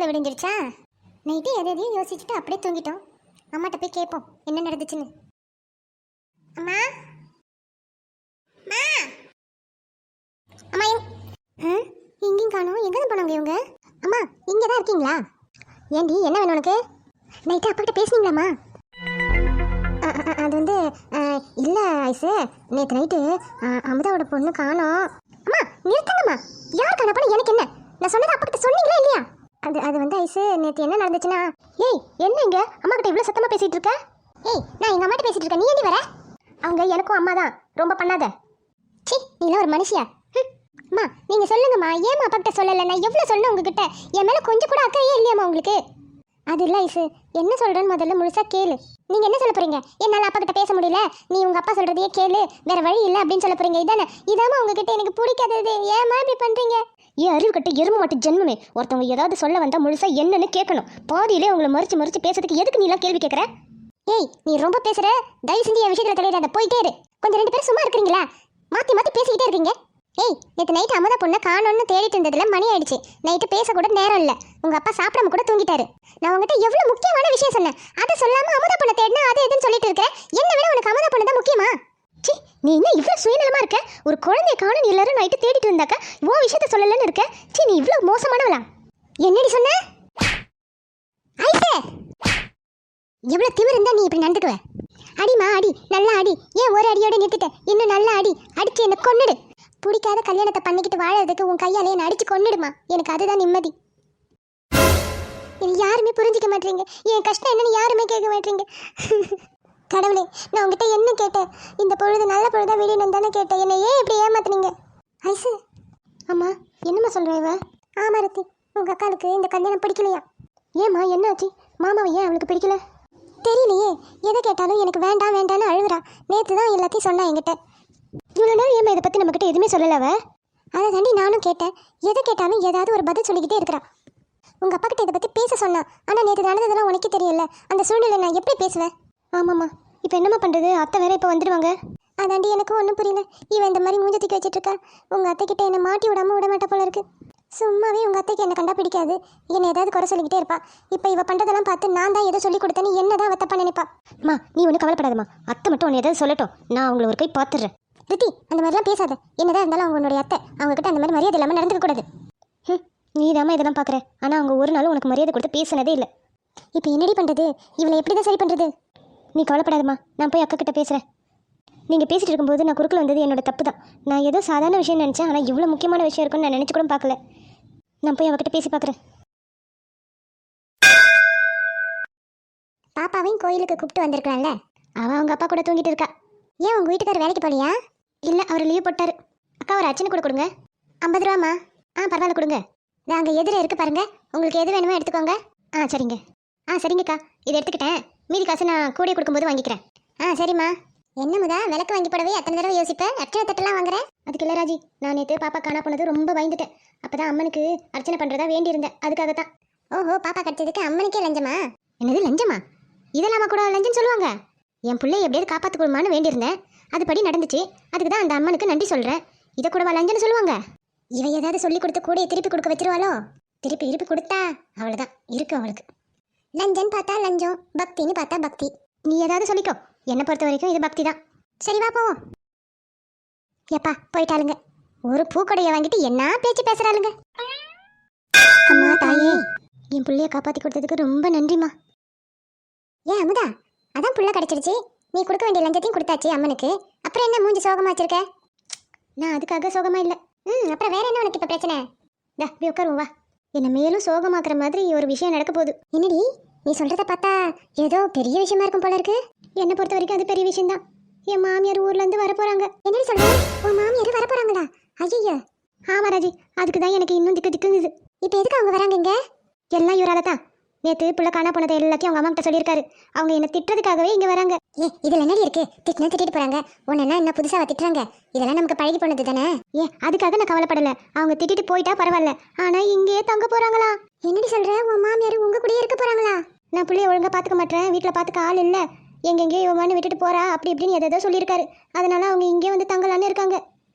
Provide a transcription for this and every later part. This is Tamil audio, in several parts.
அதுக்குள்ளே விடிஞ்சிருச்சா? நைட்டு எதையும் யோசிச்சுட்டு அப்படியே தூங்கிட்டோம். அம்மாட்ட போய் கேட்போம் என்ன நடந்துச்சுன்னு. அம்மா அம்மா எங்கேயும் காணோம். எங்கே தான் போனாங்க இவங்க? அம்மா இங்கே தான் இருக்கீங்களா? ஏண்டி என்ன வேணும் உனக்கு? நைட்டு அப்பா கிட்ட பேசுனீங்களாம்மா? அது வந்து இல்லை ஐசு, நேற்று நைட்டு அமுதாவோட பொண்ணு காணோம். அம்மா நிறுத்துங்கம்மா. யார் காண போன எனக்கு என்ன? நான் சொன்னது அப்பா கிட்ட சொன்னீங்களா இல்லையா? அது வந்து ஐசு, நேற்று என்ன நடந்துச்சுன்னா... ஏய் என்ன இங்கே அம்மா கிட்ட இவ்வளோ சத்தமாக பேசிகிட்டு இருக்க? ஏய் நான் எங்கள் அம்மாட்ட பேசிகிட்டு இருக்கேன், நீ ஏண்டி வர? அவங்க எனக்கும் அம்மா தான், ரொம்ப பண்ணாத. சி நீலாம் ஒரு மனுஷியா? அம்மா நீங்கள் சொல்லுங்கம்மா, ஏம்மா அப்பா கிட்ட சொல்லலை? நான் எவ்வளோ சொன்னேன் உங்ககிட்ட, என் மேலே கொஞ்சம் கூட அக்கறையே இல்லையாம்மா உங்களுக்கு? அது இல்லை ஐசு, என்ன சொல்கிறேன்னு முதல்ல முழுசாக கேளு. நீங்கள் என்ன சொல்ல போகிறீங்க? என்னால் அப்பா கிட்ட பேச முடியல, நீ உங்கள் அப்பா சொல்கிறதையே கேளு, வேறு வழி இல்லை அப்படின்னு சொல்ல போகிறீங்க, இதானே? இதாம்மா உங்ககிட்ட எனக்கு பிடிக்காதது. ஏம்மா இப்படி பண்ணுறீங்க? ஏன் அறிவு கட்ட எருமை மாட்டு ஜென்மமே, ஒருத்தவங்க ஏதாவது சொல்ல வந்தால் முழுசாக என்னன்னு கேட்கணும். பாதியிலே உங்களை மறிச்சு பேசுறதுக்கு எதுக்கு நீலாம் கேள்வி கேட்குற? ஏய் நீ ரொம்ப பேசுகிற, தயவு செஞ்சு என் விஷயத்தில் தலையிடாத, போயிட்டே இரு. கொஞ்சம் 2 பேரும் சும்மா இருக்கிறீங்களா? மாற்றி பேசிக்கிட்டே இருக்கீங்க. ஏய் நேற்று நைட்டு அமுதா பொண்ணை காணோன்னு தேடிட்டு இருந்ததுல மணி ஆயிடுச்சு. நைட்டு பேசக்கூட நேரம் இல்லை, உங்கள் அப்பா சாப்பிடாம கூட தூங்கிட்டாரு. நான் உங்ககிட்ட எவ்வளோ முக்கியமான விஷயம் சொன்னேன், அதை சொல்லாமல் அமுதா பொண்ணை தேடினா அது எதுன்னு சொல்லிட்டு இருக்கேன். என்ன விட உனக்கு அமுதா பொண்ணு தான் முக்கியமா? சி நீ என்ன இவ்வளோ சுயநலமாக இருக்க? ஒரு குழந்தைய காணும் எல்லாரும் நைட்டு தேடிட்டு இருந்தாக்க உன் விஷயத்த சொல்லலன்னு இருக்க. சி நீ இவ்வளோ மோசமானவளா? என்னடி சொன்ன ஐசே? எவ்வளோ திமிரு இருந்தா நீ இப்படி நடந்துக்குவ? அடிமா அடி, நல்லா அடி. ஏன் ஒரு அடியோட நிறுத்திட்ட? இன்னும் நல்லா அடி, அடிச்சு என்ன கொன்னுடு. பிடிக்காத கல்யாணத்தை பண்ணிக்கிட்டு வாழறதுக்கு உன் கையாலே என்ன அடிச்சு கொன்னுடுமா, எனக்கு அதுதான் நிம்மதி. யாருமே புரிஞ்சிக்க மாட்டீங்க, என் கஷ்டம் என்னன்னு யாருமே கேட்க மாட்டீங்க. கடவுளே நான் உங்ககிட்ட என்ன கேட்டேன்? இந்த பொழுது நல்ல பொழுதா விடியணும் தானே கேட்டேன், என்னை ஏன் இப்படி ஏமாத்துனீங்க? ஐசு அம்மா என்னம்மா சொல்ற இவ? ஆமா ரத்தி, உங்க அக்காளுக்கு இந்த கல்யாணம் பிடிக்கலையா? ஏம்மா என்ன ஆச்சு? மாமாவை ஏன் அவளுக்கு பிடிக்கல? தெரியலையே, எதை கேட்டாலும் எனக்கு வேண்டாம் வேண்டான்னு அழுகுறா. நேற்று தான் எல்லாத்தையும் சொன்னா என்கிட்ட. இவ்வளோ நேரம் ஏமா இதை பற்றி நம்மக்கிட்ட எதுவுமே சொல்லலவ? அதை தாண்டி நானும் கேட்டேன், எதை கேட்டாலும் ஏதாவது ஒரு பதில் சொல்லிக்கிட்டே இருக்கிறா. உங்கள் அப்பா கிட்ட இதை பற்றி பேச சொன்னா, ஆனால் நேற்று நடந்ததெல்லாம் உனக்கே தெரியல, அந்த சூழ்நிலை நான் எப்படி பேசுவேன்? ஆமாம்மா இப்போ என்னம்மா பண்ணுறது? அத்தை வேற இப்போ வந்துடுவாங்க. அதாண்டி எனக்கும் ஒன்றும் புரியல. இவன் இந்த மாதிரி மூஞ்ச தூக்கி வச்சுட்டு இருக்கா. உங்கள் அத்தை கிட்ட என்னை மாட்டி விட மாட்டா போல இருக்கு. சும்மாவே உங்கள் அத்தைக்கு என்னை கண்டா பிடிக்காது, என்னை ஏதாவது குறை சொல்லிக்கிட்டே இருப்பா. இப்போ இவ பண்ணுறதெல்லாம் பார்த்து நான் தான் ஏதோ சொல்லி கொடுத்தேன்னு என்ன தான் தப்பா நினைப்பா. அம்மா நீ ஒன்றும் கவலைப்படாதம்மா, அத்தை மட்டும் உன்னை ஏதாவது சொல்லட்டும், நான் அவங்கள ஒரு கை பார்த்துடுறேன். ரித்தி அந்த மாதிரிலாம் பேசாத, என்னதான் இருந்தாலும் அவங்க உன்னுடைய அத்தை, அவங்ககிட்ட அந்த மாதிரி மரியாதை இல்லாமல் நடந்துக்க கூடாது. நீ தாம்மா இதெல்லாம் பார்க்குற, ஆனால் அவங்க ஒரு நாளும் உனக்கு மரியாதை கொடுத்து பேசினதே இல்லை. இப்போ என்னடி பண்ணுறது? இவளை எப்படி தான் சரி பண்ணுறது? நீ கவலைப்படாதம்மா, நான் போய் அக்கா கிட்ட பேசுகிறேன். நீங்கள் பேசிகிட்டு இருக்கும்போது நான் குறுக்கில் வந்தது என்னோட தப்பு தான். நான் ஏதோ சாதாரண விஷயம் நினச்சேன், ஆனால் இவ்வளோ முக்கியமான விஷயம் இருக்குன்னு நான் நினச்சி கூட பார்க்கல. நான் போய் அவகிட்ட பேசி பார்க்குறேன். பாப்பாவையும் கோயிலுக்கு கூப்பிட்டு வந்திருக்கலாம்ல, அவள் அவங்க அப்பா கூட தூங்கிட்டு இருக்கா. ஏன் உங்கள் வீட்டுக்காரர் வேலைக்கு போலியா? இல்லை அவர் லீவ் போட்டார். அக்கா ஒரு அர்ச்சனை கூட கொடுங்க. 50 ரூபாம்மா. பரவாயில்ல கொடுங்க. நான் அங்கே எதிரே இருக்கு பாருங்க, உங்களுக்கு எது வேணுமோ எடுத்துக்கோங்க. சரிங்க. சரிங்கக்கா, இதை எடுத்துக்கிட்டேன், மீதி காசு நான் கூடிய கொடுக்கும்போது வாங்கிக்கிறேன். சரிம்மா. என்னமுதா விளக்கு வாங்கி போடவே அத்தனை தடவை யோசிப்பேன், அர்ச்சனை தட்டெல்லாம் வாங்குறேன்? அதுக்கு இல்லை ராஜி, நான் நேற்று பாப்பா காணா போனது ரொம்ப பயந்துட்டேன். அப்போ தான் அம்மனுக்கு அர்ச்சனை பண்ணுறதா வேண்டியிருந்தேன், அதுக்காகத்தான். ஓஹோ, பாப்பா கடிச்சதுக்கு அம்மனுக்கே லஞ்சமா? என்னது லஞ்சமா? இதெல்லாமா கூட லஞ்சம்னு சொல்லுவாங்க? என் பிள்ளை எப்படியாவது காப்பாற்று கொடுமான்னு வேண்டியிருந்தேன், அதுபடி நடந்துச்சு. அதுக்கு தான் அந்த அம்மனுக்கு நன்றி சொல்கிறேன். இதை கூடவா லஞ்சம்னு சொல்லுவாங்க? இவ ஏதாவது சொல்லி கொடுத்து கூடையை திருப்பி கொடுக்க வச்சிருவாளோ? திருப்பி கொடுத்தா அவ்வளோதான் இருக்கு அவளுக்கு. லஞ்சன்னு பார்த்தா லஞ்சம், பக்தின்னு பார்த்தா பக்தி. நீ ஏதாவது சொல்லிக்கோ, என்னை பொறுத்த வரைக்கும் இது பக்தி தான். சரி வா போவோம். எப்பா போயிட்டாளுங்க. ஒரு பூக்கொடையை வாங்கிட்டு என்ன பேச்சு பேசுறாளுங்க. அம்மா தாயே, என் பிள்ளைய காப்பாற்றி கொடுத்ததுக்கு ரொம்ப நன்றிம்மா. ஏன் அமுதா, அதான் புள்ள கிடைச்சிருச்சு, நீ கொடுக்க வேண்டிய லஞ்சத்தையும் கொடுத்தாச்சு அம்மனுக்கு, அப்புறம் என்ன மூஞ்சி சோகமா வச்சிருக்க? நான் அதுக்காக சோகமா இல்லை. அப்புறம் வேற என்ன உனக்கு இப்போ பிரச்சனை? போய் உட்காருவோம் வா. என்னை மேலும் சோகமாக்குற மாதிரி ஒரு விஷயம் நடக்க போகுது. என்னடி நீ சொல்றத பார்த்தா ஏதோ பெரிய விஷயமா இருக்கும் போல இருக்கு. என்னை பொறுத்த வரைக்கும் அது பெரிய விஷயம் தான். என் மாமியார் ஊர்ல இருந்து வர போறாங்க. என்னடி சொல்ற? உன் மாமியார் வர போறாங்களா? ஐயோ. ஆமா ராஜி, அதுக்கு தான் எனக்கு இன்னும் திக்குங்குது. இப்போ எதுக்கு அவங்க வராங்க இங்க? எல்லாம் இவரால தான். நேற்று பிள்ளை காணா போனதை எல்லாத்தையும் அவங்க அம்மா கிட்ட சொல்லியிருக்காரு. அவங்க என்னை திட்டுறதுக்காகவே இங்கே வராங்க. இதில் என்னடி இருக்கு? திட்டிட்டு போறாங்க. உன்ன என்ன புதுசாக திட்டுறாங்க? இதெல்லாம் நமக்கு பழகி போனது தானே. அதுக்காக நான் கவலைப்படலை. அவங்க திட்டிட்டு போயிட்டா பரவாயில்ல, ஆனால் இங்கேயே தங்க போறாங்களா? என்னடி சொல்ற? உன் மாமியார் உங்க கூடயே இருக்க போறாங்களா? நான் பிள்ளைய ஒழுங்கா பார்த்துக்க மாட்டேன், வீட்டில் பார்த்துக்க ஆள் இல்லை, எங்கெங்கேயோ இவமானு விட்டுட்டு போறா அப்படி இப்படின்னு எதோ சொல்லியிருக்காரு. அதனால அவங்க இங்கே வந்து தங்கலான்னு இருக்காங்க.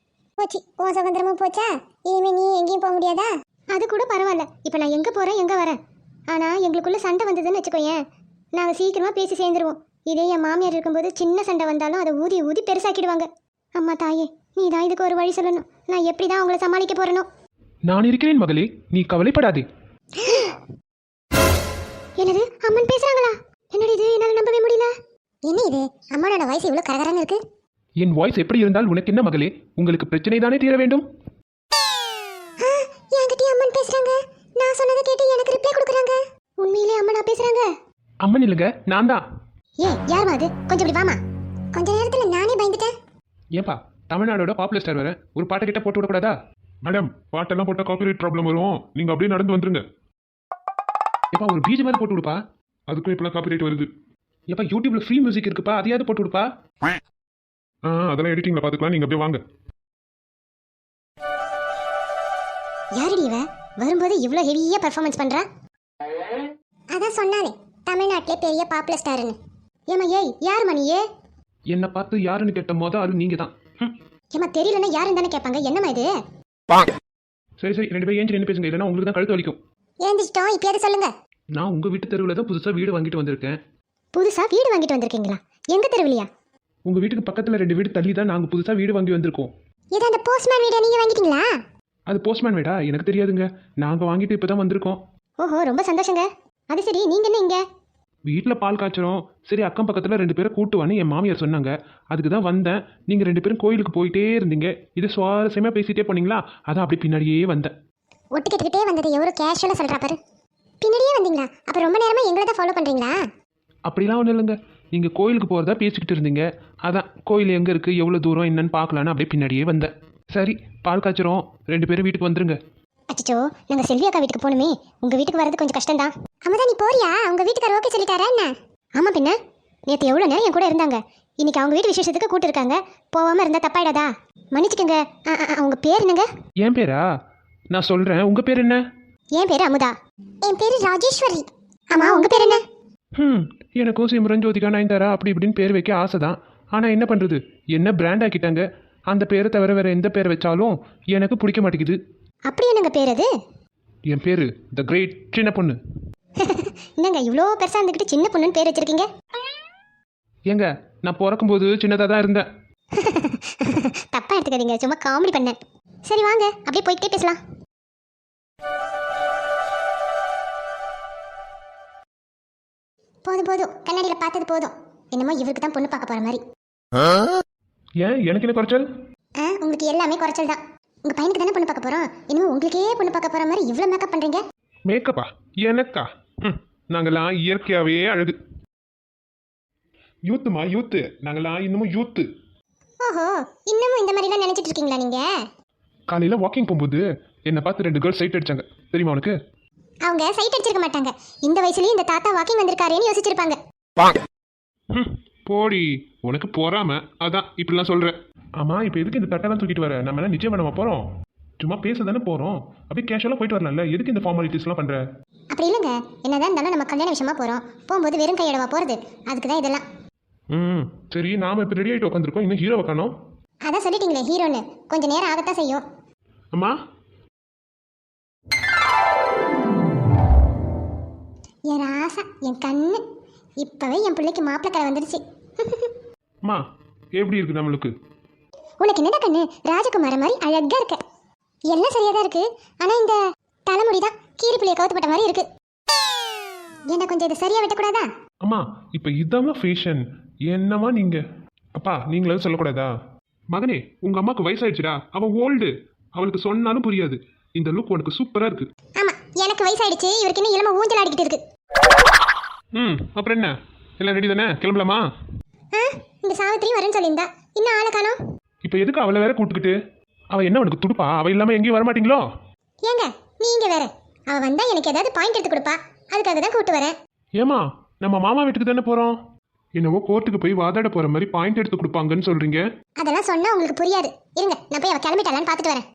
போச்சு, உன் சுதந்திரமும் போச்சா? இனிமே நீ எங்கேயும் போக முடியாதா? அது கூட பரவாயில்ல. இப்போ நான் எங்கே போகிறேன் எங்கே வரேன் ஆனா எங்களுக்குள்ள சண்டை வந்ததுன்னு வச்சுக்கோயேன், நாங்க சீக்கிரமா பேசி சேர்ந்துருவோம். இதே என் மாமியார் இருக்கும்போது சின்ன சண்டை வந்தாலும் அதை ஊதி ஊதி பெருசாக்கிடுவாங்க. அம்மா தாயே, நீ தான் இதுக்கு ஒரு வழி சொல்லணும். நான் எப்படி தான் அவங்கள சமாளிக்க போறேனோ. நான் இருக்கிறேன் மகளே, நீ கவலைப்படாதே. என்னது, அம்மன் பேசுறாங்களா? என்னடி இது, என்னால நம்பவே முடியல. என்ன இது, அம்மனோட வயசு இவ்வளவு கரகரன்னு இருக்கு. என் வாய்ஸ் எப்படி இருந்தால் உனக்கு என்ன மகளே? உங்களுக்கு பிரச்சனை தானே தீர வேண்டும். என்கிட்ட அம்மன் பேசுறாங்க. நான் சொன்னதை கேட்டு எனக்கு ரிப்ளை கொடுக்குறாங்க. உண்மையிலே அம்மனா பேசுறாங்க? அம்மன் இல்லைங்க, நான் தான். யாருமா அது? கொஞ்சம் இப்படி வாமா. கொஞ்ச நேரத்துல நானே பயந்துட்டேன். ஏப்பா, தமிழ்நாடோட பாப்புலர் ஸ்டார் வேற, ஒரு பாட்டை கிட்ட போட்டு விடக்கூடாதா? மேடம், பாட்டெல்லாம் போட்டால் காப்பிரைட் ப்ராப்ளம் வரும். நீங்கள் அப்படியே நடந்து வந்துருங்க. ஏப்பா, ஒரு பீஜ் மாதிரி போட்டு விடுப்பா. அதுக்கும் இப்போலாம் காப்பிரைட் வருது. ஏப்பா, யூடியூப்ல ஃப்ரீ மியூசிக் இருக்குப்பா, அதையாவது போட்டு விடுப்பா. அதெல்லாம் எடிட்டிங்கில் பார்த்துக்கலாம். நீங்கள் அப்படியே வாங்க. யாரடி இவ? வரும்போது இவ்வளோ ஹெவியா பெர்ஃபார்மன்ஸ் பண்றா? அதான் சொன்னானே, தமிழ்நாட்டிலே பெரிய பாப்புலர் ஸ்டார்னு. ஏமா யாருமா நீ? என்னை பார்த்து யாருன்னு கேட்ட ஆளு நீங்க தான். ஏமா தெரியலன்னா யாருன்னு தானே கேட்பாங்க. என்னம்மா இது? சரி சரி, 2 பேரும் ஏஞ்சி நின்று பேசுங்க, இல்லைன்னா உங்களுக்கு தான் கழுத்து வலிக்கும். ஏந்திச்சிட்டோம், இப்பயாவது சொல்லுங்க. நான் உங்க வீட்டு தெருவில் தான் புதுசாக வீடு வாங்கிட்டு வந்திருக்கேன். புதுசா வீடு வாங்கிட்டு வந்திருக்கீங்களா? எங்க தெருவிலையா? உங்க வீட்டுக்கு பக்கத்தில் 2 வீடு தள்ளி தான் நாங்கள் புதுசாக வீடு வாங்கி வந்திருக்கோம். இது அந்த போஸ்ட்மேன் வீடை நீங்க வாங்கிட்டீங்களா? அது போஸ்ட்மேன் வீடா? எனக்கு தெரியாதுங்க, நாங்கள் வாங்கிட்டு இப்போ தான் வந்திருக்கோம். ஓஹோ, ரொம்ப சந்தோஷங்க. அது சரி, நீங்க என்ன இங்க? வீட்டில் பால் காய்ச்சறோம், சரி அக்கம் பக்கத்தில் 2 பேரை கூட்டுவான்னு என் மாமியார் சொன்னாங்க. அதுக்கு தான் வந்தேன். நீங்கள் 2 பேரும் கோயிலுக்கு போயிட்டே இருந்தீங்க, இது சுவாரஸ்யமாக பேசிகிட்டே போனீங்களா, அதான் அப்படி பின்னாடியே வந்தேன். ஒட்டுக்கிட்டே வந்தது எவ்வளோ கேஷுவலாக சொல்கிறா பாரு. பின்னாடியே வந்தீங்களா? அப்போ ரொம்ப நேரமாக எங்களை தான் ஃபாலோ பண்ணுறீங்களா? அப்படிலாம் ஒன்றும் இல்லைங்க, நீங்கள் கோயிலுக்கு போகிறதா பேசிக்கிட்டு இருந்தீங்க, அதான் கோயில் எங்கே இருக்குது, எவ்வளோ தூரம் என்னன்னு பார்க்கலான்னு அப்படியே பின்னாடியே வந்தேன். சரி, பால் காய்ச்சறோம், 2 பேரும் வீட்டுக்கு வந்துருங்க. அச்சோ, நாங்கள் செல்வி அக்கா வீட்டுக்கு போகணுமே. உங்கள் வீட்டுக்கு வரது கொஞ்சம் கஷ்டம்தான். அம்மதா, நீ போறியா? உங்கள் வீட்டுக்கார ஓகே சொல்லிட்டாரா என்ன? ஆமாம், பின்ன நேற்று எவ்வளோ நேரம் என் கூட இருந்தாங்க. இன்னைக்கு அவங்க வீட்டு விசேஷத்துக்கு கூட்டிருக்காங்க. போகாமல் இருந்தால் தப்பாயிடாதா? மன்னிச்சுக்கோங்க. உங்கள் பேர் என்னங்க? என் பேரா? நான் சொல்கிறேன், உங்கள் பேர் என்ன? என் பேர் அமுதா. என் பேர் ராஜேஸ்வரி. ஆமாம், உங்கள் பேர் என்ன? எனக்கும் சிம்ரன் ஜோதிகா நயன்தாரா அப்படி இப்படின்னு பேர் வைக்க ஆசை தான். ஆனால் என்ன பண்ணுறது, என்ன பிராண்ட் ஆக்கிட்டாங்க. அந்த பேரை தவிர வேறு எந்த பேர் வச்சாலும் எனக்கு பிடிக்க மாட்டேங்குது. அப்படி என்னங்க பேர் அது? என் பேர் த கிரேட் சின்ன பொண்ணு. என்னங்க இவ்வளோ பெருசாக இருந்துக்கிட்டு சின்ன பொண்ணுன்னு பேர் வச்சிருக்கீங்க? ஏங்க, நான் பிறக்கும்போது சின்னதாக தான் இருந்தேன். தப்பாக எடுத்துக்காதீங்க, சும்மா காமெடி பண்ணேன். சரி வாங்க, அப்படியே போய்கிட்டே பேசலாம். போதும் போதும், கண்ணாடியில் பார்த்தது போதும். என்னமோ இவருக்கு தான் பொண்ணு பார்க்க போகிற மாதிரி. ஏன், எனக்கு என்ன குறைச்சல்? உங்களுக்கு எல்லாமே குறைச்சல் தான். உங்கள் பையனுக்கு தானே பொண்ணு பார்க்க போகிறோம். இனிமேல் உங்களுக்கே பொண்ணு பார்க்க போகிற மாதிரி இவ்வளோ மேக்கப் பண்ணுறீங்க. மேக்கப்பா எனக்கா? நாங்களாம் இயற்கையாகவே அழகு. யூத்துமா யூத்து, நாங்களாம் இன்னமும் யூத்து. ஓஹோ, இன்னமும் இந்த மாதிரிலாம் நினச்சிட்டு இருக்கீங்களா நீங்கள்? காலையில் வாக்கிங் போகும்போது என்னை பார்த்து 2 கேர்ள்ஸ் சைட் அடிச்சாங்க, தெரியுமா உனக்கு? அவங்க சைட் அடிச்சிருக்க மாட்டாங்க. இந்த வயசுலயும் இந்த தாத்தா வாக்கிங் வந்திருக்காருன்னு யோசிச்சிருப்பாங்க. போடி, உனக்கு போறாம அதான் இப்படிலாம் சொல்கிறேன். ஆமாம், இப்போ எதுக்கு இந்த தட்டெல்லாம் தூக்கிட்டு வர? நம்ம என்ன நிச்சயம் பண்ண போகிறோம்? சும்மா பேச தானே போகிறோம். அப்படியே கேஷுவலாக போயிட்டு வரலாம்ல, எதுக்கு இந்த ஃபார்மாலிட்டிஸ்லாம் பண்ணுற? அப்படி இல்லைங்க, என்னதான் இருந்தாலும் நம்ம கல்யாண விஷயமா போகிறோம். போகும்போது வெறும் கையோடவா போகிறது? அதுக்கு தான் இதெல்லாம். சரி, நாம் இப்போ ரெடி ஆகிட்டு உட்காந்துருக்கோம், இன்னும் ஹீரோவை காணோம். அதான் சொல்லிட்டீங்களே ஹீரோன்னு, கொஞ்சம் நேரம் ஆகத்தான் செய்யும். அம்மா, என் ராசா, என் கண்ணு, இப்போவே என் பிள்ளைக்கு மாப்பிள்ளை கரை வந்துடுச்சு. அம்மா எப்படி இருக்கு நம்மளுக்கு? உனக்கு என்னடா கண்ணு, ராஜகுமார மாதிரி அழகா இருக்க. எல்லாம் சரியா தான் இருக்கு, ஆனா இந்த தலைமுடி தான் கீரி பிள்ளைய கவுத்துப்பட்ட மாதிரி இருக்கு. என்ன கொஞ்சம் இதை சரியா விட்டக்கூடாதா? அம்மா, இப்போ இதாம்மா ஃபேஷன். என்னம்மா நீங்கள்? அப்பா, நீங்களும் சொல்லக்கூடாதா? மகனே, உங்கள் அம்மாவுக்கு வயசாயிடுச்சுடா, அவள் ஓல்டு, அவளுக்கு சொன்னாலும் புரியாது. இந்த லுக் உனக்கு சூப்பராக இருக்கு. ஆமா, எனக்கு வயசாயிடுச்சு, இவருக்கு இன்னும் இளம ஊஞ்சல் ஆடிக்கிட்டு இருக்கு. அப்புறம் என்ன, எல்லாம் ரெடி தானே, கிளம்பலாமா? இந்த சாவித்திரி வரேன்னு சொல்லியிருந்தா, இன்னும் ஆளை காணோம். இப்போ எதுக்கு அவளை வேற கூப்பிட்டுக்கிட்டு? அவள் என்ன உனக்கு துடுப்பா? அவள் இல்லாமல் எங்கேயும் வரமாட்டீங்களோ? ஏங்க நீங்க வேற, அவ வந்தா எனக்கு ஏதாவது பாயிண்ட் எடுத்து கொடுப்பா, அதுக்காக தான் கூப்பிட்டு வரேன். ஏமா, நம்ம மாமா வீட்டுக்கு தானே போகிறோம். என்னவோ கோர்ட்டுக்கு போய் வாதாட போகிற மாதிரி பாயிண்ட் எடுத்து கொடுப்பாங்கன்னு சொல்கிறீங்க. அதெல்லாம் சொன்னா உங்களுக்கு புரியாது. இருங்க, நான் போய் அவ கிளம்பிட்டாளான்னு பார்த்துட்டு வரேன்.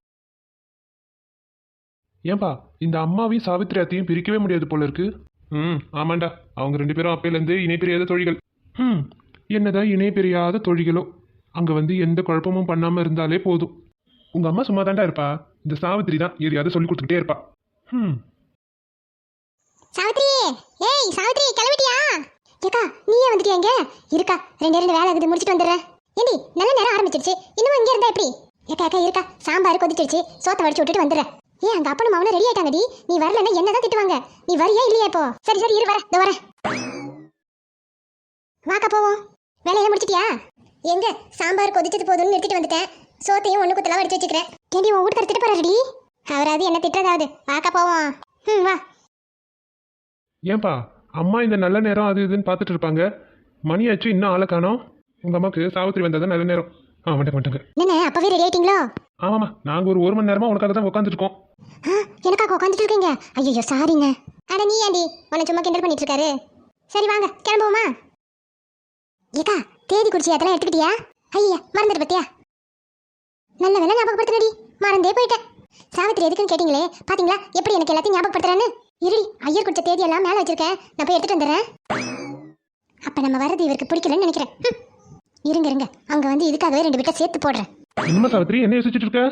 ஏன்பா, இந்த அம்மாவையும் சாவித்திரியாத்தையும் பிரிக்கவே முடியாது போல இருக்கு. ஆமாண்டா, அவங்க 2 பேரும் அப்பையிலேருந்து இணை பிரியாத தொழிகள். என்னதான் இணை பிரியாத தொழிகளோ, அங்கே வந்து எந்த குழப்பமும் பண்ணாமல் இருந்தாலே போதும். உங்கள் அம்மா சும்மா தாண்டா இருப்பா, இந்த சாவித்திரி தான் எதையாவது சொல்லி கொடுத்துக்கிட்டே இருப்பா. சாவித்ரி, ஏய் சாவித்ரி, கிளம்பிட்டியா? ஏக்கா நீயே வந்துட்டியா? இங்க இருக்கா, ரெண்டு வேலை ஆகுது, முடிச்சிட்டு வந்துடுறேன். ஏண்டி நல்ல நேரம் ஆரம்பிச்சிருச்சு, இன்னும் இங்க இருந்தா எப்படி? ஏக்கா ஏக்கா இருக்கா, சாம்பார் கொதிச்சிருச்சு, சோத்தை வடிச்சு விட்டுட்டு வந்துடுறேன். ஏன் அங்க அப்பனும் அவனும் ரெடி ஆயிட்டாங்கடி, நீ வரலன்னா என்னதான் திட்டுவாங்க. நீ வரியா இல்லையா இப்போ? சரி சரி இரு, வரேன், இதோ வரேன். வாக்கா போவோம். வேலையெல்லாம் முடிச்சிட்டியா? எங்க சாம்பார் கொதிச்சது போதும்னு நிறுத்திட்டு வந்துட்டேன். சோத்தையும் ஒண்ணு குத்தலாம் வடிச்சு வச்சுக்கிறேன். ஏண்டி உன் வீட்டுக்கார திட்ட போறாருடி? அவராது என்ன திட்டுறதாவது. வாக்கா போவோம். வா. ஏன்பா அம்மா இந்த நல்ல நேரம் அது இதுன்னு பார்த்துட்டு இருப்பாங்க, மணியாச்சு இன்னும் ஆளை காணோம். உங்கள் அம்மாவுக்கு சாவித்திரி வந்தால் நல்ல நேரம். வந்துட்டாங்க. என்ன அப்பவே ரெடி ஆயிட்டீங்களோ? ஆமாம்மா, நாங்கள் ஒரு மணி நேரமாக உனக்காக தான் உட்காந்துருக்கோம். எனக்காக உட்காந்துட்டு இருக்கீங்க? ஐயோ சாரிங்க. அட நீ ஏண்டி உன்னை சும்மா கிண்டல் பண்ணிட்டு இருக்காரு. சரி வாங்க கிளம்புவோமா? ஏக்கா தேதி குறிச்சி அதெல்லாம் எடுத்துக்கிட்டியா? ஐயா மறந்துட்டு பத்தியா? நல்ல வேலை ஞாபகப்படுத்தினடி, மறந்தே போயிட்டேன். சாவித்திரி எதுக்குன்னு கேட்டீங்களே, பாத்தீங்களா எப்படி எனக்கு எல்லாத்தையும் ஞாபகப்படுத்துறான்னு? இருடி, ஐயர் குடிச்ச தேதி எல்லாம் மேல வச்சிருக்கேன், நான் போய் எடுத்துட்டு வந்துடுறேன். அப்ப நம்ம வர்றது இவருக்கு பிடிக்கலன்னு நினைக்கிறேன். இருங்க இருங்க, அங்க வந்து இதுக்காகவே 2 விட்ட சேர்த்து போடுறேன். என்ன சாவித்திரி, என்ன யோசிச்சுட்டு இருக்க?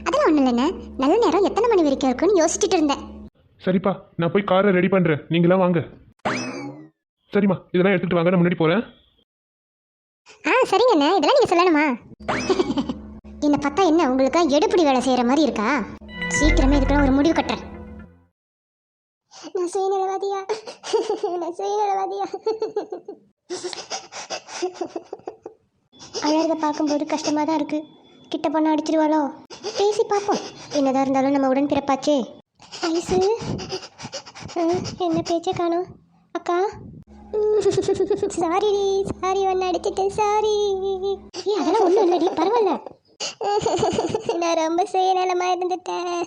அதெல்லாம் ஒண்ணு இல்லைண்ணே, நல்ல நேரம் எத்தனை மணி வரைக்கும் இருக்குன்னு யோசிச்சுட்டு இருந்தேன். சரிப்பா, நான் போய் காரை ரெடி பண்ணுறேன், நீங்களாம் வாங்க. சரிம்மா, இதெல்லாம் எடுத்துகிட்டு வாங்க, நான் முன்னாடி போகிறேன். சரிங்கண்ணே, இதெல்லாம் நீங்க சொல்லணுமா? என்ன பார்த்தா என்ன உங்களுக்கு எடுப்படி வேலை செய்யற மாதிரி இருக்கா? சீக்கிரமே இதுக்கெல்லாம் ஒரு முடிவு கட்டுறேன். நான் சுயநலவாதியா? நான் சுயநலவாதியா? அழகை பார்க்கும்போது கஷ்டமா தான் இருக்கு. கிட்ட பொண்ணு அடிச்சிருவாளோ? பேசி பார்ப்போம், என்னதான் இருந்தாலும் நம்ம உடன் பிறப்பாச்சே. ஐசு, என்ன பேச்சே காணோம். அக்கா சாரி சாரி, ஒன்று அடிச்சிட்டேன், சாரி. அதெல்லாம் ஒன்றும் இல்லடி, பரவாயில்ல. நான் ரொம்ப சுயநலமா இருந்துட்டேன்.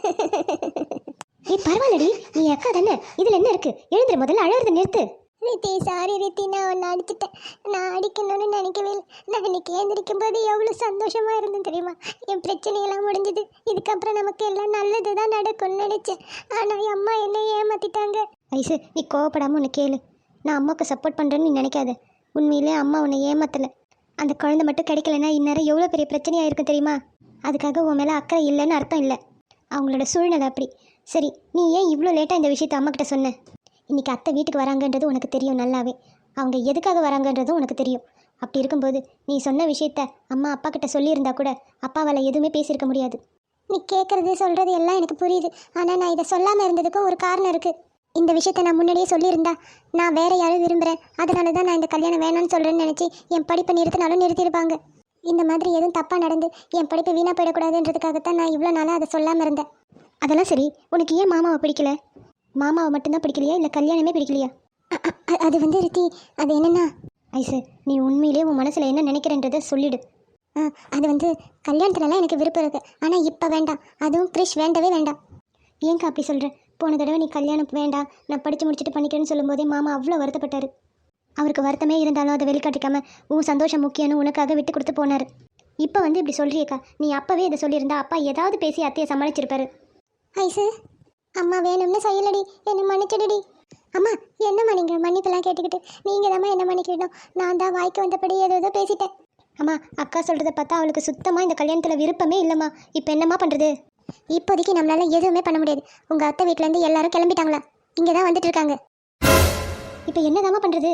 பரவாயில்லடி, நீ அக்கா தானே, இதுல என்ன இருக்கு? எழுந்துரு, முதல்ல அழகுறத நிறுத்து. ரித்தி சாரி ரித்தி, நான் ஒன்று அடிச்சிட்டேன். நான் அடிக்கணும்னு நினைக்கவே இல்லை. நான் இன்னைக்கு எழுந்திருக்கும் போது எவ்வளோ சந்தோஷமா இருந்தேன் தெரியுமா? என் பிரச்சனையெல்லாம் முடிஞ்சது. இதுக்கப்புறம் நமக்கு எல்லாம் நல்லது தான் நடக்கும்னு நினைச்சேன். ஆனால் என் அம்மா என்ன ஏமாத்திட்டாங்க. ஐசு, நீ கோவப்படாம ஒன்று கேளு. நான் அம்மாவுக்கு சப்போர்ட் பண்ணுறேன்னு நீ நினைக்காத. உண்மையிலே அம்மா உன்னை ஏமாத்தலை. அந்த குழந்தை மட்டும் கிடைக்கலன்னா இந்நேரம் எவ்வளோ பெரிய பிரச்சனையாக இருக்கும் தெரியுமா? அதுக்காக உன் மேலே அக்கறை இல்லைன்னு அர்த்தம் இல்லை. அவங்களோட சூழ்நிலை அப்படி. சரி, நீ ஏன் இவ்வளோ லேட்டாக இந்த விஷயத்தை அம்மாக்கிட்ட சொன்ன? இன்றைக்கி அத்தை வீட்டுக்கு வராங்கன்றது உனக்கு தெரியும் நல்லாவே. அவங்க எதுக்காக வராங்கன்றதும் உனக்கு தெரியும். அப்படி இருக்கும்போது நீ சொன்ன விஷயத்த அம்மா அப்பா கிட்ட சொல்லியிருந்தா கூட அப்பாவால் எதுவுமே பேசியிருக்க முடியாது. நீ கேட்குறது சொல்கிறது எல்லாம் எனக்கு புரியுது. ஆனால் நான் இதை சொல்லாமல் இருந்ததுக்கும் ஒரு காரணம் இருக்குது. இந்த விஷயத்த நான் முன்னாடியே சொல்லியிருந்தா நான் வேற யாரும் விரும்புகிறேன், அதனால தான் நான் இந்த கல்யாணம் வேணான்னு சொல்கிறேன்னு நினச்சி என் படிப்பை நிறுத்தினாலும் நிறுத்தியிருப்பாங்க. இந்த மாதிரி எதுவும் தப்பாக நடந்து என் படிப்பு வீணாக போயிடக்கூடாதுன்றதுக்காகத்தான் நான் இவ்வளோ நாளாக அதை சொல்லாமல் இருந்தேன். அதெல்லாம் சரி, உனக்கு ஏன் மாமாவை பிடிக்கல? மாமாவை மட்டும்தான் பிடிக்கலையா, இல்லை கல்யாணமே பிடிக்கலையா? அது வந்து ரித்தி, அது என்னென்னா ஐசு, நீ உண்மையிலே உன் மனசில் என்ன நினைக்கிறன்றதை சொல்லிடு. அது வந்து கல்யாணத்துலலாம் எனக்கு விருப்பம் இருக்குது, ஆனால் இப்போ வேண்டாம். அதுவும் கிரிஷ் வேண்டவே வேண்டாம். ஏங்கா அப்படி சொல்கிறேன்? போன தடவை நீ கல்யாணம் வேண்டாம், நான் படித்து முடிச்சுட்டு பண்ணிக்கிறேன்னு சொல்லும்போதே மாமா அவ்வளோ வருத்தப்பட்டார். அவருக்கு வருத்தமே இருந்தாலும் அதை வெளிக்காட்டிக்காமல் உன் சந்தோஷம் முக்கியம்னு உனக்காக விட்டு கொடுத்து போனார். இப்போ வந்து இப்படி சொல்கிறியக்கா, நீ அப்போவே இதை சொல்லியிருந்தா அப்பா ஏதாவது பேசி அத்தையை சமாளிச்சிருப்பாரு. ஐசு, அம்மா வேணும்னு செய்யலடி, என்னை மன்னிச்சிடுடி. அம்மா என்னம்மா நீங்கள் மன்னிப்பெல்லாம் கேட்டுக்கிட்டு? நீங்கள் தாம்மா என்ன மன்னிக்கணும். நான் தான் வாய்க்கு வந்தபடி ஏதோ பேசிட்டேன். அம்மா, அக்கா சொல்கிறத பார்த்தா அவளுக்கு சுத்தமாக இந்த கல்யாணத்தில் விருப்பமே இல்லைம்மா. இப்போ என்னம்மா பண்ணுறது? இப்போதைக்கு நம்மளால எதுவுமே பண்ண முடியாது. உங்கள் அத்தை வீட்டிலேருந்து எல்லாரும் கிளம்பிட்டாங்களா? இங்கே தான் வந்துட்டு இருக்காங்க. இப்போ என்னதாம்மா பண்ணுறது?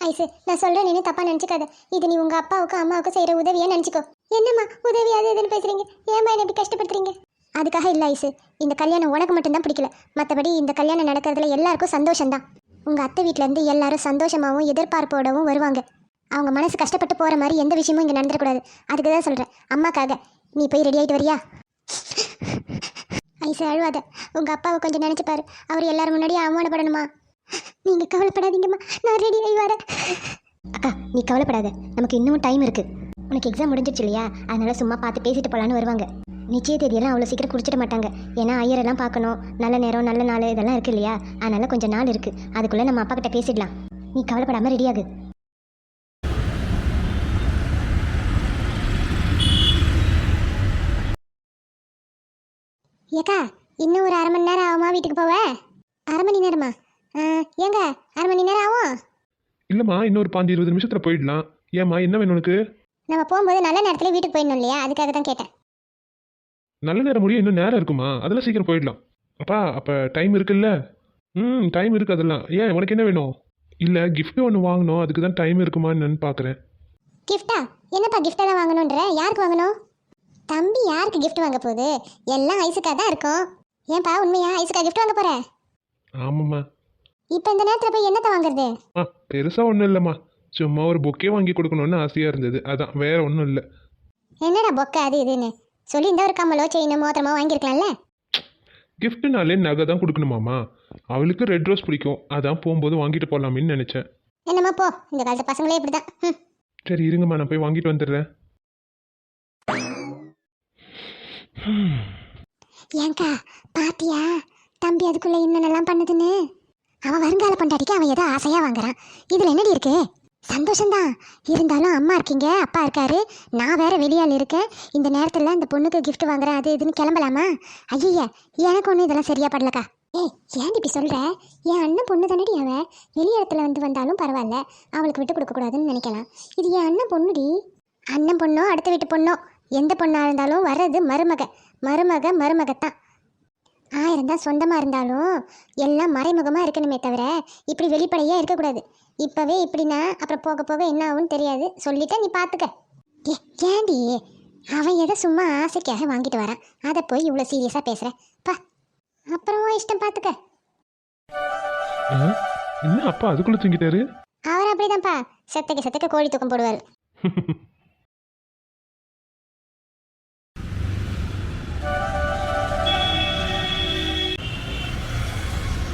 ஐசு, நான் சொல்கிறேன், நீ தப்பாக நினச்சிக்காத. இது நீ உங்கள் அப்பாவுக்கும் அம்மாவுக்கும் செய்கிற உதவியை நினச்சிக்கோ. என்னம்மா உதவி அது எதுன்னு பேசுகிறீங்க? ஏம்மா என்ன இப்படி கஷ்டப்படுத்துறீங்க? அதுக்காக இல்லை ஐசு, இந்த கல்யாணம் உனக்கு மட்டும்தான் பிடிக்கல. மற்றபடி இந்த கல்யாணம் நடக்கிறதுல எல்லாருக்கும் சந்தோஷம்தான். உங்கள் அத்தை வீட்டிலேருந்து எல்லாரும் சந்தோஷமாகவும் எதிர்பார்ப்போடவும் வருவாங்க. அவங்க மனசு கஷ்டப்பட்டு போகிற மாதிரி எந்த விஷயமும் இங்கே நடந்துடக்கூடாது. அதுக்கு தான் சொல்கிறேன். அம்மாக்காக நீ போய் ரெடி ஆகிட்டு வரியா? ஐசு அழுவாத, உங்கள் அப்பாவை கொஞ்சம் நினச்சிப்பாரு. அவர் எல்லாரும் முன்னாடியே அவமானப்படணுமா? நீங்கள் கவலைப்படாதீங்கம்மா, நான் ரெடி ஆகி வரேன். அக்கா நீ கவலைப்படாத, நமக்கு இன்னும் டைம் இருக்குது. உனக்கு எக்ஸாம் முடிஞ்சிடுச்சு இல்லையா? அதனால் சும்மா பார்த்து பேசிட்டு போகலான்னு வருவாங்க. நிச்சய தேதியெல்லாம் அவ்வளோ சீக்கிரம் குடிச்சிட மாட்டாங்க. ஏன்னா ஐயரெல்லாம் பார்க்கணும், நல்ல நேரம் நல்ல நாள் இதெல்லாம் இருக்குது இல்லையா? அதனால் கொஞ்சம் நாள் இருக்குது. அதுக்குள்ளே நம்ம அப்பா கிட்ட பேசிடலாம். நீ கவலைப்படாமல் ரெடியாகு. ஏக்கா இன்னும் ஒரு 1/2 மணி நேரம் ஆகுமா வீட்டுக்கு போவ? 1/2 மணி நேரமா? ஏங்க 1/2 மணி நேரம் ஆகும்? இல்லைம்மா, இன்னொரு 15-20 நிமிஷத்தில் போயிடலாம். ஏம்மா, என்ன வேணும் உனக்கு? நம்ம போகும்போது நல்ல நேரத்துல வீட்டுக்கு போயிடணும் இல்லையா? அதுக்காக தான் கேட்டேன். நல்ல நேரம் முடியும், இன்னும் நேரம் இருக்குமா? அதெல்லாம் சீக்கிரம் போயிடலாம். அப்பா, அப்போ டைம் இருக்குல்ல? ம் டைம் இருக்கு அதெல்லாம். ஏன் உனக்கு என்ன வேணும்? இல்லை gift ஒன்று வாங்கணும், அதுக்கு தான் டைம் இருக்குமா என்னன்னு பார்க்குறேன். கிஃப்டா? என்னப்பா கிஃப்டெல்லாம் வாங்கணுன்ற? யாருக்கு வாங்கணும்? தம்பி யாருக்கு gift வாங்க போகுது? எல்லாம் ஐஸுக்கா தான் இருக்கும். ஏன்பா உண்மையா ஐஸுக்கா gift வாங்க போற? ஆமாம்மா. இப்போ இந்த நேரத்தில் போய் என்னத்தை வாங்குறது? பெருசாக ஒன்றும் இல்லைம்மா, சும்மா ஒரு பொக்கே வாங்கி கொடுக்கணும்னு ஆசையாக இருந்தது, அதான், வேற ஒன்றும் இல்லை. என்னடா பொக்கை அது இதுன்னு சொல்லி இந்த ஒரு கம்மலோ செயினோ மோதிரமோ வாங்கியிருக்கலாம்ல. கிஃப்ட்னாலே நகை தான் கொடுக்கணுமாம்மா. அவளுக்கு ரெட் ரோஸ் பிடிக்கும், அதான் போகும்போது வாங்கிட்டு போகலாமின்னு நினச்சேன். என்னம்மா போ, இந்த காலத்து பசங்களே இப்படி தான். சரி இருங்கம்மா, நான் போய் வாங்கிட்டு வந்துடுறேன். ஏங்கா பாத்தியா தம்பி அதுக்குள்ள என்னென்னலாம் பண்ணுதுன்னு? அவன் வருங்கால பொண்டாட்டிக்கு அவன் ஏதோ ஆசையா வாங்குறான். இதுல என்னடி இருக்கு? சந்தோஷம்தான். இருந்தாலும் அம்மா இருக்கீங்க, அப்பா இருக்காரு, நான் வேற வெளியால் இருக்கேன். இந்த நேரத்துல அந்த பொண்ணுக்கு gift வாங்குறேன் அது இதுன்னு கிளம்பலாமா? ஐயா எனக்கு ஒன்றும் இதெல்லாம் சரியா படலக்கா. ஏய் ஏன் இப்படி சொல்ற? என் அண்ணன் பொண்ணு தானடி அவன். வெளி இடத்துல வந்தாலும் பரவாயில்ல, அவளுக்கு விட்டு கொடுக்க கூடாதுன்னு நினைக்கலாம். இது என் அண்ணன் பொண்ணுடி. அண்ணன் பொண்ணோ அடுத்த வீட்டு பொண்ணோ எந்த பொண்ணா இருந்தாலும் வர்றது மருமகத்தான். ஆயிரம் தான் சொந்தமாக இருந்தாலும் எல்லாம் மறைமுகமாக இருக்கணுமே தவிர இப்படி வெளிப்படையாக இருக்கக்கூடாது. இப்போவே இப்படின்னா அப்புறம் போக போக என்ன ஆகும்னு தெரியாது. சொல்லிட்ட நீ பார்த்துக்க. ஏண்டி அவன் எதை சும்மா ஆசைக்காக வாங்கிட்டு வரான், அதை போய் இவ்வளோ சீரியஸாக பேசுகிற? பா அப்புறம் இஷ்டம் பார்த்துக்க. என்ன அப்பா அதுக்குள்ளே தூங்கிட்டாரு? அவர் அப்படிதான்ப்பா, செத்தக்க கோழி தூக்கம் போடுவார்.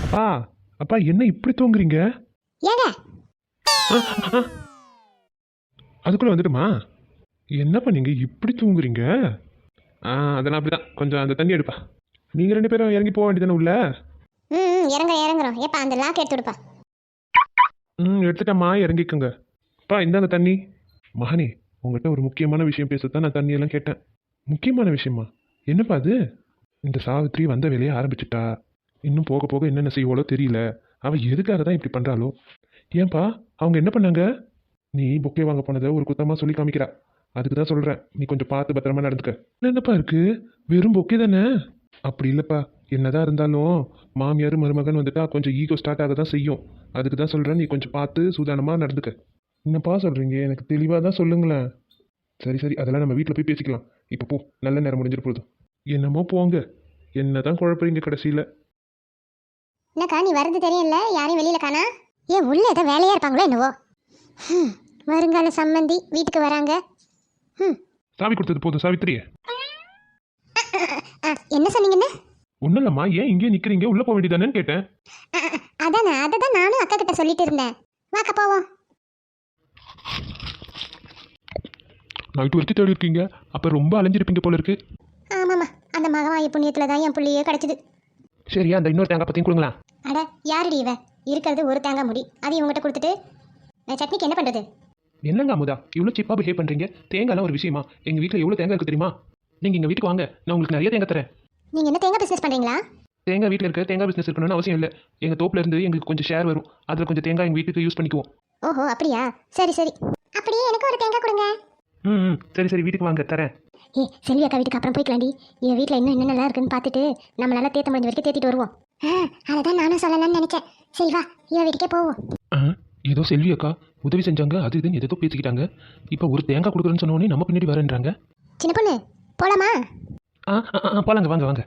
அப்பா அப்பா என்ன இப்படி தூங்குறீங்க? ஏங்க அதுக்குள்ளே வந்துடுமா? என்னப்பா நீங்கள் இப்படி தூங்குறீங்க? அதெல்லாம் அப்படிதான், கொஞ்சம் அந்த தண்ணி எடுப்பா. நீங்கள் 2 பேரும் இறங்கி போக வேண்டியதானே உள்ள? இறங்குறோம். ஏப்பா அந்த லாக் எடுத்து விடுப்பா. எடுத்துட்டம்மா, இறங்கிக்கோங்க. அப்பா இந்த அந்த தண்ணி. மகனே, உங்கள்கிட்ட ஒரு முக்கியமான விஷயம் பேசத்தான் நான் தண்ணியெல்லாம் கேட்டேன். முக்கியமான விஷயமா? என்னப்பா அது? இந்த சாவித்ரி வந்த வேலையை ஆரம்பிச்சிட்டா. இன்னும் போக போக என்னென்ன செய்வாளோ தெரியல. அவள் எதுக்காக தான் இப்படி பண்ணுறாளோ? ஏன்பா அவங்க என்ன பண்ணாங்க? நீ பொக்கே வாங்க போனதை ஒரு குத்தமாக சொல்லி காமிக்கிறா. அதுக்கு தான் சொல்கிறேன், நீ கொஞ்சம் பார்த்து பத்திரமா நடந்துக்க. என்னப்பா இருக்கு, வெறும் பொக்கே தானே? அப்படி இல்லைப்பா, என்னதான் இருந்தாலும் மாமியார் மருமகன் வந்துட்டா கொஞ்சம் ஈகோ ஸ்டார்ட் ஆக தான் செய்யும். அதுக்கு தான் சொல்கிறேன், நீ கொஞ்சம் பார்த்து சூதானமாக நடந்துக்க. என்னப்பா சொல்கிறீங்க? எனக்கு தெளிவாக தான் சொல்லுங்களேன். சரி அதெல்லாம் நம்ம வீட்டில் போய் பேசிக்கலாம். இப்போ போ, நல்ல நேரம் முடிஞ்சிட்டு போதும். என்னமோ போங்க, என்ன தான் குழப்பறீங்க கடைசியில். என்னக்கா நீ வரது தெரியல, யாரையும் வெளியில காணா? ஏன் உள்ள ஏதோ வேலையா இருப்பாங்களோ என்னவோ. வருங்கால சம்மந்தி வீட்டுக்கு வராங்க. சாவி கொடுத்தது போதும் சாவித்திரியே. என்ன சொன்னீங்கன்னு? ஒன்றும் இல்லைம்மா, ஏன் இங்கேயே நிற்கிறீங்க? உள்ளே போக வேண்டியதானேன்னு கேட்டேன். அதை தான் நானும் அக்கா கிட்ட சொல்லிட்டு இருந்தேன். வாக்கா போவோம். நைட்டு வரைக்கும் தேடி இருக்கீங்க, அப்போ ரொம்ப அலைஞ்சிருப்பீங்க போல இருக்கு. ஆமாம்மா, அந்த மகவாயி புண்ணியத்தில் தான் என் புள்ளியே கிடச்சிது. சரியா, அந்த இன்னொரு தேங்காய் பற்றியும் கொடுங்களா? அட யாருடி இவ? இருக்கிறது ஒரு தேங்காய் முடி, அதையும் உங்கள்கிட்ட கொடுத்துட்டு சட்னிக்கு என்ன பண்ணுறது? என்னங்க அமுதா, இவ்வளோ சீப்பாக பிஹேவ் பண்ணுறீங்க? தேங்காய்லாம் ஒரு விஷயமா? எங்கள் வீட்டில் எவ்வளோ தேங்காய் இருக்குது தெரியுமா? நீங்கள் எங்கள் வீட்டுக்கு வாங்க, நான் உங்களுக்கு நிறைய தேங்காய் தரேன். நீங்கள் என்ன தேங்காய் பிஸ்னஸ் பண்ணுறீங்களா? தேங்காய் வீட்டில் இருக்க தேங்காய் பிஸ்னஸ் இருக்கணும்னு அவசியம் இல்லை. எங்கள் தோப்பில் இருந்து எங்களுக்கு கொஞ்சம் ஷேர் வரும், அதில் கொஞ்சம் தேங்காய் எங்கள் வீட்டுக்கு யூஸ் பண்ணிக்குவோம். ஓஹோ அப்படியா, சரி அப்படியே எனக்கு ஒரு தேங்காய் கொடுங்க. சரி வீட்டுக்கு வாங்க, தரேன். செல்வி அக்கா வீட்டுக்கு அப்புறம் போய்க்கலாண்டி. என் வீட்டில் இன்னும் என்னென்னலாம் இருக்குன்னு பார்த்துட்டு நம்ம நல்லா தேத்த முடிஞ்ச வரைக்கும் தேத்திட்டு வருவோம். அதை நானும் சொல்லலாம்னு நினைச்சேன். சரி வா, என் வீட்டுக்கே போவோம். ஏதோ செல்வி அக்கா உதவி செஞ்சாங்க, அது இதுன்னு ஏதோ பேசிக்கிட்டாங்க. இப்போ ஒரு தேங்காய் கொடுக்குறேன்னு சொன்னோடனே நம்ம பின்னாடி வரேன்றாங்க. சின்ன பொண்ணு போலாமா? போலாங்க, வாங்க.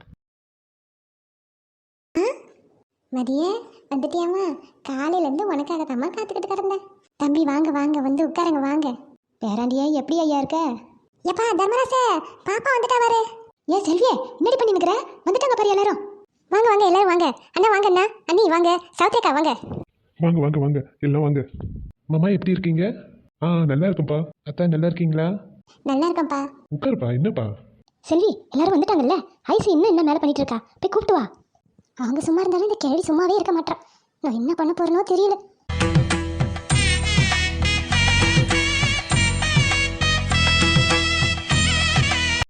மதியே வந்துட்டியாமா? காலையிலேருந்து உனக்காக தாம்மா காத்துக்கிட்டு கிடந்தேன். தம்பி வாங்க வந்து உட்காருங்க வாங்க. பேராண்டியா எப்படி ஐயா இருக்க? எப்பா தர்மராசே, பாப்பா வந்துட்டா பாரு. ஏன் செல்வியே என்னடி பண்ணி நிற்கிற? வந்துட்டாங்க பாரு எல்லாரும். வாங்க எல்லாரும் வாங்க. அண்ணா வாங்க, அண்ணா அண்ணி வாங்க, சௌத்ரேக்கா வாங்க. வாங்க எல்லாம் வாங்க. மாமா எப்படி இருக்கீங்க? நல்லா இருக்கும்ப்பா. அத்தா நல்லா இருக்கீங்களா? நல்லா இருக்கேன்ப்பா. உட்காருப்பா. என்னப்பா? செல்வி எல்லாரும் வந்துட்டாங்கல்ல, ஐசி இன்னும் என்ன மேலே பண்ணிட்டு இருக்கா, போய் கூப்பிட்டு வா. அவங்க சும்மா இருந்தாலும் இந்த கேள்வி சும்மாவே இருக்க மாட்டான். நான் என்ன பண்ண போறேனோ தெரியல.